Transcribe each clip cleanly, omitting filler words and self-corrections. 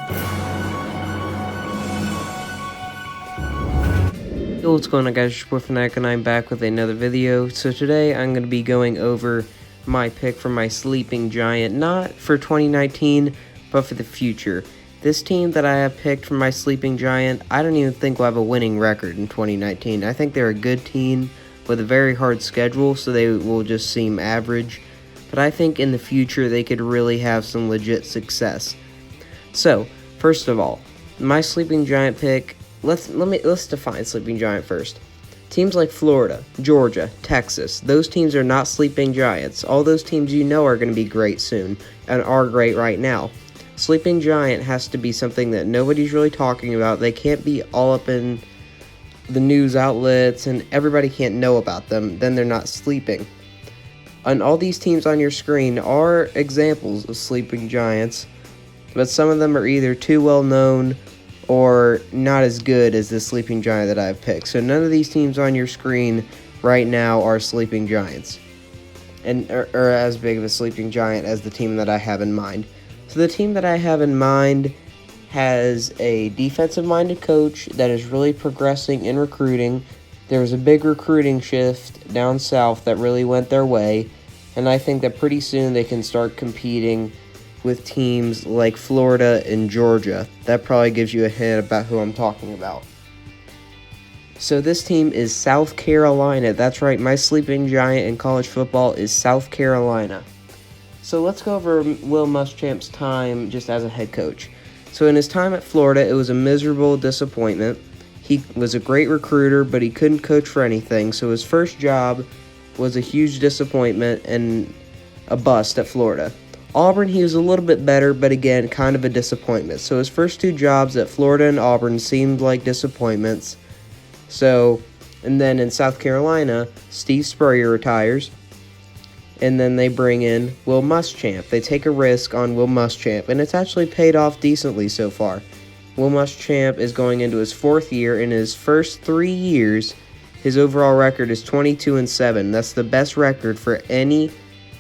Yo, what's going on, guys? It's your boy Fanatic, and I'm back with another video. So today I'm going to be going over my pick for my sleeping giant, not for 2019, but for the future. This team that I have picked for my sleeping giant, I don't even think will have a winning record in 2019. I think they're a good team with a very hard schedule, so they will just seem average. But I think in the future they could really have some legit success. So, first of all, my sleeping giant pick. Let's define sleeping giant first. Teams like Florida, Georgia, Texas, those teams are not sleeping giants. All those teams you know are going to be great soon and are great right now. Sleeping giant has to be something that nobody's really talking about. They can't be all up in the news outlets and everybody can't know about them. Then they're not sleeping. And all these teams on your screen are examples of sleeping giants, but some of them are either too well known or not as good as the sleeping giant that I've picked. So none of these teams on your screen right now are sleeping giants, and or as big of a sleeping giant as the team that I have in mind. So the team that I have in mind has a defensive-minded coach that is really progressing in recruiting. There was a big recruiting shift down south that really went their way, and I think that pretty soon they can start competing with teams like Florida and Georgia. That probably gives you a hint about who I'm talking about. So this team is South Carolina. That's right, my sleeping giant in college football is South Carolina. So let's go over Will Muschamp's time just as a head coach. So in his time at Florida, it was a miserable disappointment. He was a great recruiter, but he couldn't coach for anything. So his first job was a huge disappointment and a bust at Florida. Auburn, he was a little bit better, but again, kind of a disappointment. So his first two jobs at Florida and Auburn seemed like disappointments. And then in South Carolina, Steve Spurrier retires, and then they bring in Will Muschamp. They take a risk on Will Muschamp, and it's actually paid off decently so far. Will Muschamp is going into his fourth year. In his first 3 years, his overall record is 22-7. That's the best record for any.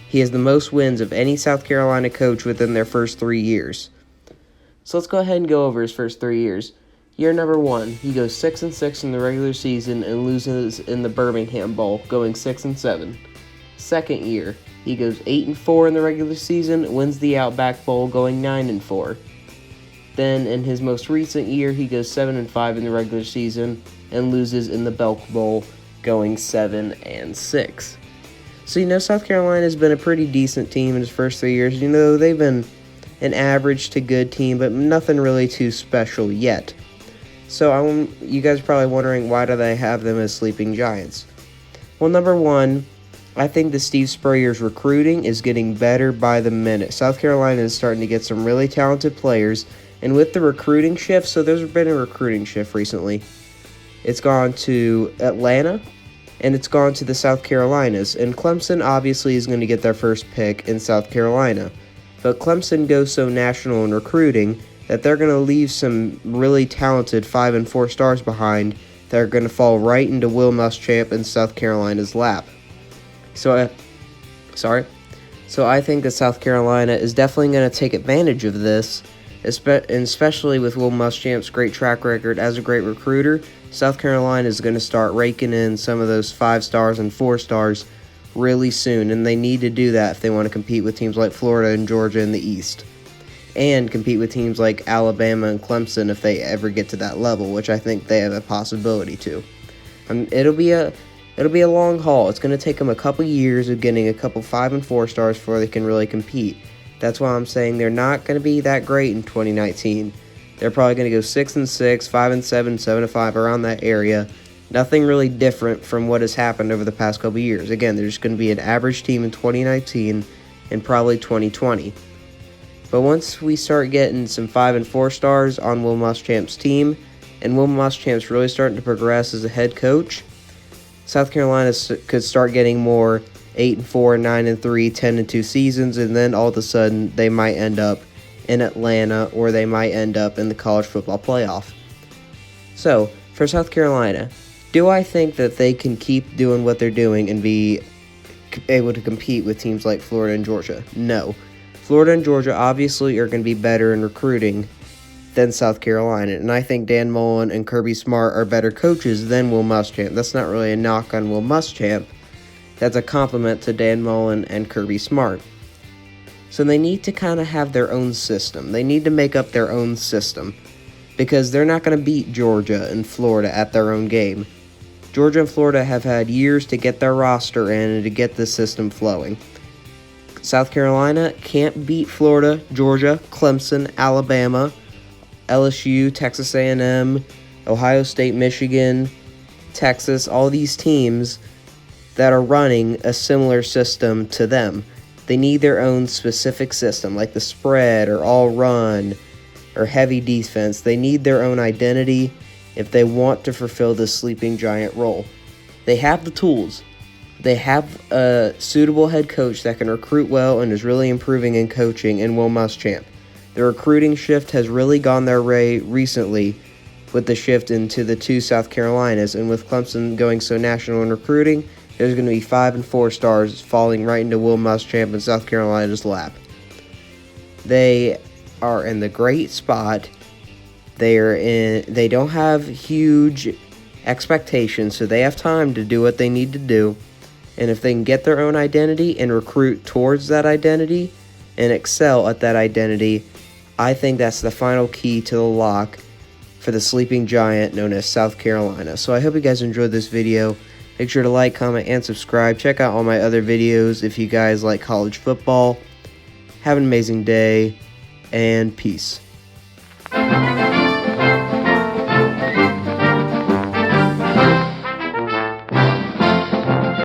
He has the most wins of any South Carolina coach within their first 3 years. So let's go ahead and go over his first 3 years. Year number 1, he goes 6-6 in the regular season and loses in the Birmingham Bowl, going 6-7. Second year, he goes 8-4 in the regular season, wins the Outback Bowl, going 9-4. Then in his most recent year, he goes 7-5 in the regular season and loses in the Belk Bowl, going 7-6. So, South Carolina has been a pretty decent team in his first 3 years. They've been an average to good team, but nothing really too special yet. So, you guys are probably wondering, why do they have them as sleeping giants? Well, number one, I think that Steve Spurrier's recruiting is getting better by the minute. South Carolina is starting to get some really talented players, and with the recruiting shift, so there's been a recruiting shift recently. It's gone to Atlanta, and it's gone to the South Carolinas, and Clemson obviously is going to get their first pick in South Carolina. But Clemson goes so national in recruiting that they're going to leave some really talented 5 and 4 stars behind that are going to fall right into Will Muschamp and South Carolina's lap. So I think that South Carolina is definitely going to take advantage of this, especially with Will Muschamp's great track record as a great recruiter. South Carolina is going to start raking in some of those 5 stars and 4 stars really soon, and they need to do that if they want to compete with teams like Florida and Georgia in the East, and compete with teams like Alabama and Clemson if they ever get to that level, which I think they have a possibility to. It'll be a long haul. It's going to take them a couple years of getting a couple 5 and 4 stars before they can really compete. That's why I'm saying they're not going to be that great in 2019. They're probably going to go 6-6, 5-7, 7-5, around that area. Nothing really different from what has happened over the past couple years. Again, they're just going to be an average team in 2019 and probably 2020. But once we start getting some 5 and 4 stars on Will Muschamp's team, and Will Muschamp's really starting to progress as a head coach, South Carolina could start getting more 8-4, 9-3, 10-2 seasons, and then all of a sudden they might end up in Atlanta, or they might end up in the college football playoff. So, for South Carolina, do I think that they can keep doing what they're doing and be able to compete with teams like Florida and Georgia? No. Florida and Georgia obviously are going to be better in recruiting than South Carolina. And I think Dan Mullen and Kirby Smart are better coaches than Will Muschamp. That's not really a knock on Will Muschamp. That's a compliment to Dan Mullen and Kirby Smart. So they need to kind of have their own system. They need to make up their own system because they're not going to beat Georgia and Florida at their own game. Georgia and Florida have had years to get their roster in and to get the system flowing. South Carolina can't beat Florida, Georgia, Clemson, Alabama, LSU, Texas A&M, Ohio State, Michigan, Texas, all these teams that are running a similar system to them. They need their own specific system, like the spread or all run or heavy defense. They need their own identity if they want to fulfill the sleeping giant role. They have the tools. They have a suitable head coach that can recruit well and is really improving in coaching in Will Muschamp. The recruiting shift has really gone their way recently with the shift into the 2 South Carolinas, and with Clemson going so national in recruiting, there's going to be 5 and 4 stars falling right into Will Muschamp and South Carolina's lap. They are in the great spot. They don't have huge expectations, so they have time to do what they need to do. And if they can get their own identity and recruit towards that identity and excel at that identity, I think that's the final key to the lock for the sleeping giant known as South Carolina. So I hope you guys enjoyed this video. Make sure to like, comment, and subscribe. Check out all my other videos if you guys like college football. Have an amazing day, and peace.